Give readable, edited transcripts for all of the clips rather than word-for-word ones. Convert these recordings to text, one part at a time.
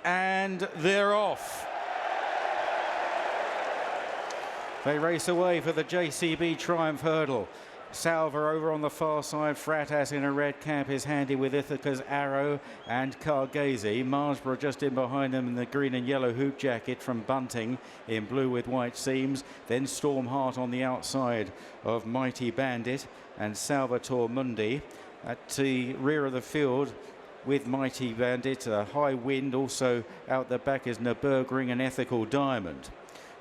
and they're off. They race away for the JCB Triumph Hurdle. Salver over on the far side, Fratas in a red cap is handy with Ithaca's Arrow and Kargese. Majborough just in behind them in the green and yellow hoop jacket from Bunting in blue with white seams. Then Stormheart on the outside of Mighty Bandit and Salvatore Mundi. At the rear of the field with Mighty Bandit, a high wind. Also out the back is Nürburgring and Ethical Diamond.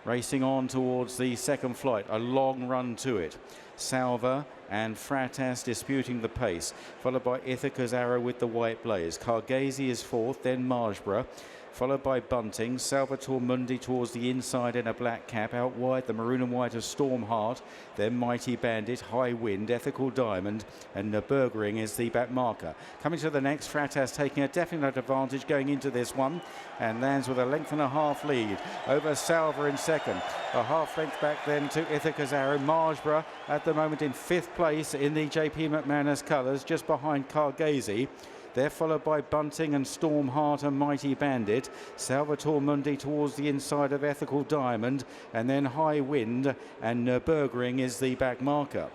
Racing on towards the second flight, a long run to it. Salver and Fratas disputing the pace, followed by Ithaca's Arrow with the white blaze. Kargese is fourth, then Majborough, followed by Bunting. Salvatore Mundi towards the inside in a black cap. Out wide, the maroon and white of Stormheart, then Mighty Bandit, High Wind, Ethical Diamond, and Nürburgring is the back marker. Coming to the next, Fratas taking a definite advantage going into this one, and lands with a length and a half lead over Salver in second. A half length back then to Ithaca's Arrow. Majborough at the moment in fifth place in the JP McManus colours, just behind Kargese. They're followed by Bunting and Stormheart and Mighty Bandit. Salvatore Mundi towards the inside of Ethical Diamond, and then High Wind and Nürburgring is the back marker.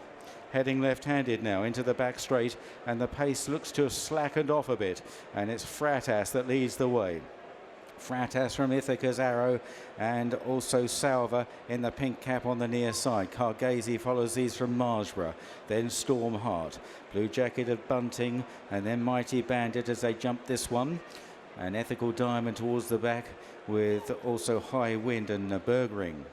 Heading left-handed now into the back straight, and the pace looks to have slackened off a bit, and it's Fratas that leads the way. Fratas from Ithaca's Arrow and also Salver in the pink cap on the near side. Kargese follows these from Majborough, then Stormheart. Blue jacket of Bunting and then Mighty Bandit as they jump this one. And Ethical Diamond towards the back with also High Wind and Nürburgring.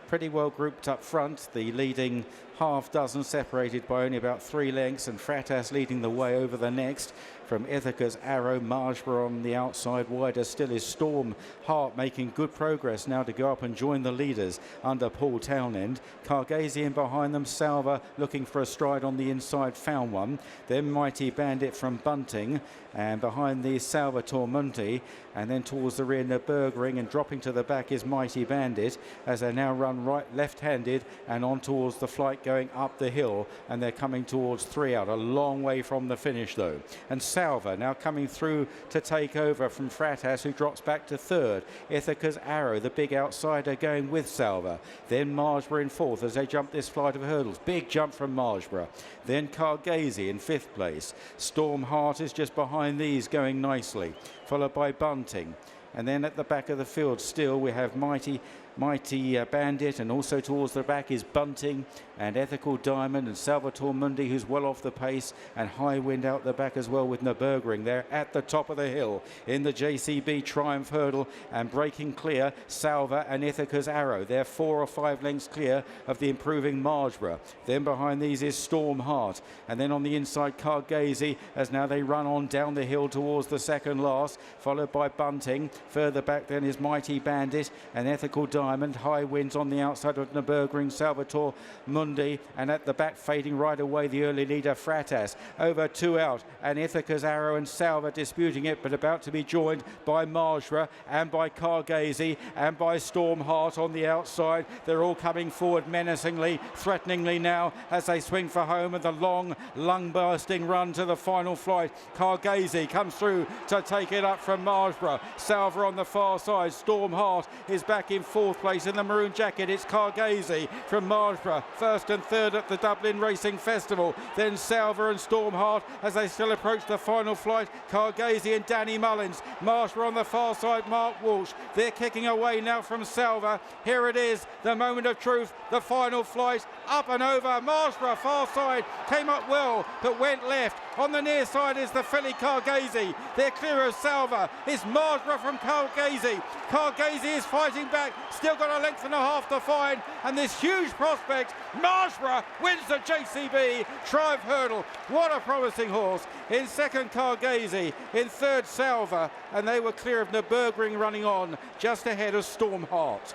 Pretty well grouped up front, the leading half dozen separated by only about 3 lengths, and Fratas leading the way over the next. From Ithaca's Arrow, Majborough on the outside. Wider still is Stormheart making good progress now to go up and join the leaders under Paul Townend. Kargese in behind them. Salver looking for a stride on the inside, found one. Then Mighty Bandit from Bunting, and behind the Salvatore Mundi, and then towards the rear Nürburgring, and dropping to the back is Mighty Bandit as they now run right left-handed and on towards the flight going up the hill, and they're coming towards 3 out, a long way from the finish though. And Salver now coming through to take over from Fratas, who drops back to third. Ithaca's Arrow, the big outsider, going with Salver. Then Majborough in fourth as they jump this flight of hurdles. Big jump from Majborough. Then Kargese in fifth place. Stormheart is just behind these, going nicely, followed by Bunting. And then at the back of the field still we have Mighty Bandit, and also towards the back is Bunting and Ethical Diamond and Salvatore Mundi, who's well off the pace, and High Wind out the back as well with Nürburgring. They're at the top of the hill in the JCB Triumph Hurdle, and breaking clear Salver and Ithaca's Arrow. They're 4 or 5 lengths clear of the improving Majborough. Then behind these is Stormheart, and then on the inside Kargese as now they run on down the hill towards the second last, followed by Bunting. Further back then is Mighty Bandit and Ethical Diamond. High Winds on the outside of Nürburgring, Salvatore Mundi, and at the back fading right away the early leader Fratas. Over 2 out, and Ithaca's Arrow and Salver disputing it, but about to be joined by Majborough and by Kargese and by Stormheart on the outside. They're all coming forward menacingly, threateningly now as they swing for home, and the long lung-bursting run to the final flight. Kargese comes through to take it up from Majborough. Salver on the far side. Stormheart is back in fourth place in the maroon jacket. It's Kargese from Majborough, first and third at the Dublin Racing Festival. Then Salver and Stormheart as they still approach the final flight. Kargese and Danny Mullins. Majborough on the far side, Mark Walsh. They're kicking away now from Salver. Here it is, the moment of truth, the final flight, up and over. Majborough far side came up well, but went left. On the near side is the filly Kargese. They're clear of Salver. It's Majborough from Kargese. Kargese is fighting back, still got a length and a half to find, and this huge prospect, Majborough wins the JCB Triumph Hurdle. What a promising horse. In second Kargese, in third Salver, and they were clear of Nürburgring running on just ahead of Stormheart.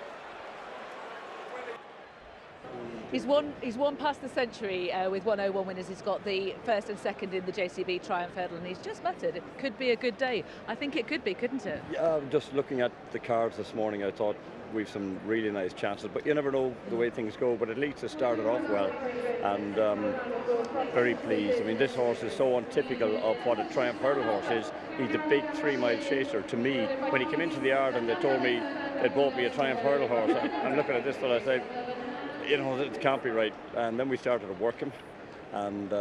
He's won past the century with 101 winners. He's got the first and second in the JCB Triumph Hurdle, and he's just muttered it could be a good day. I think it could be, couldn't it? Yeah, just looking at the cards this morning, I thought we've some really nice chances, but you never know the way things go. But at least it started off well, and very pleased. I mean, this horse is so untypical of what a Triumph Hurdle horse is. He's a big 3-mile chaser. To me, when he came into the yard and they told me they'd bought me a Triumph Hurdle horse, I'm looking at this fella, I said, you know, it can't be right. And then we started to work him, and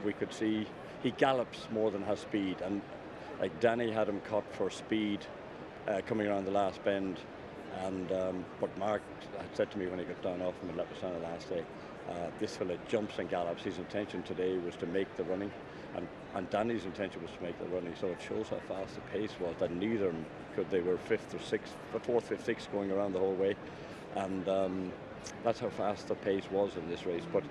we could see he gallops more than has speed. And like Danny had him cut for speed coming around the last bend. And but Mark had said to me when he got down off him in Leopardstown the last day, this fella jumps and gallops. His intention today was to make the running, and Danny's intention was to make the running. So it shows how fast the pace was. That neither could. They were fourth, fifth, sixth going around the whole way, and that's how fast the pace was in this race. But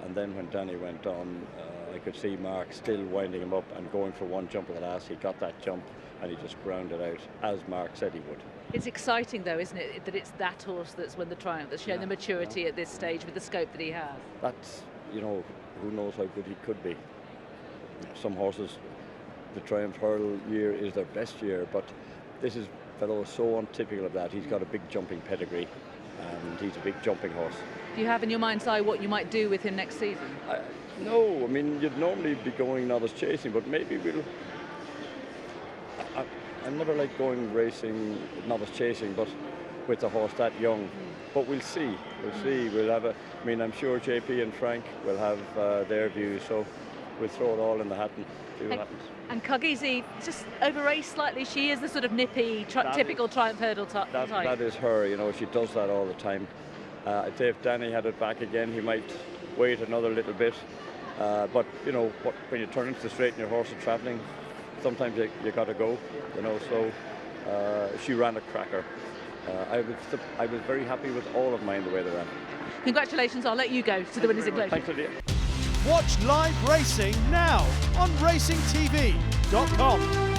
and then when Danny went on, I could see Mark still winding him up and going for one jump at the last. He got that jump and he just grounded out, as Mark said he would. It's exciting, though, isn't it, that it's that horse that's won the Triumph, that's shown the maturity at this stage with the scope that he has. That's, you know, who knows how good he could be. Some horses, the Triumph Hurdle year is their best year, but this is fellow so untypical of that. He's got a big jumping pedigree, and he's a big jumping horse. Do you have in your mind's eye what you might do with him next season? No, I mean, you'd normally be going novice chasing, but maybe we'll... I never like going racing, novice chasing, but with a horse that young. But we'll see. We'll see. We'll have a... I mean, I'm sure JP and Frank will have their views, so we'll throw it all in the hat and see what happens. And Kargese just over-raced slightly. She is the sort of nippy, typical Triumph Hurdle type. That is her, you know, she does that all the time. I'd say if Danny had it back again, he might wait another little bit. But, you know, when you turn into the straight and your horse is travelling, sometimes you got to go, you know, so she ran a cracker. I was very happy with all of mine the way they ran. Congratulations, I'll let you go to the winners in Closutton. Thanks, Lydia. Watch live racing now on racingtv.com.